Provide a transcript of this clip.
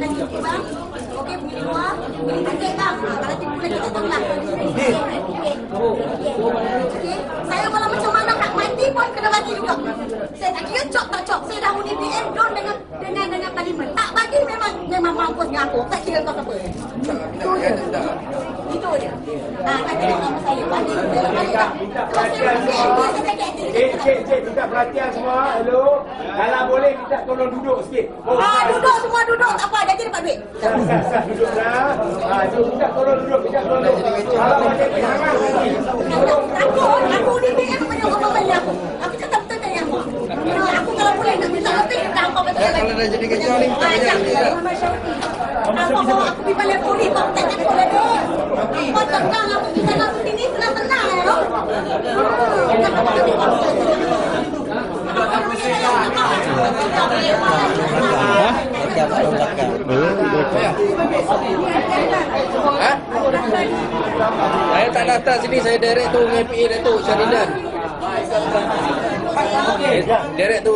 lagi okey bang. Okey pergi luar, beli tiket bang. Kalau tipu lagi tak tahulah. Okey. Saya walau macam mana nak mati pun kena bagi juga. Saya tak kira cok tak cok. Saya dah undi DM don dengan parlimen. Tak bagi memang mampus dengan aku. Tak kira kau apa. Itu je. Itu je. Tak kira nama saya. Bagi dah. Sebab saya undi DM dia saya cakap. Cik, minta perhatian semua. Hello. Kalau boleh minta tolong duduk sikit. Duduk semua duduk. Tak apa. Dah dapat duit. Sah duduklah. Jom minta tolong duduk. Kalau macam ni Aku undi DM punya orang aku. Aku cakap betul tak yang muak. Aku kalau boleh nak minta lebih. Kalau dah jadi kejar ni. Aku pergi balik polis. Kau tak cakap lagi. Kau tegang aku pergi sana sini. Senang-senang ya. Saya tak datang sini, saya direct tu dengan PA Datuk Syaridan. Direct tu.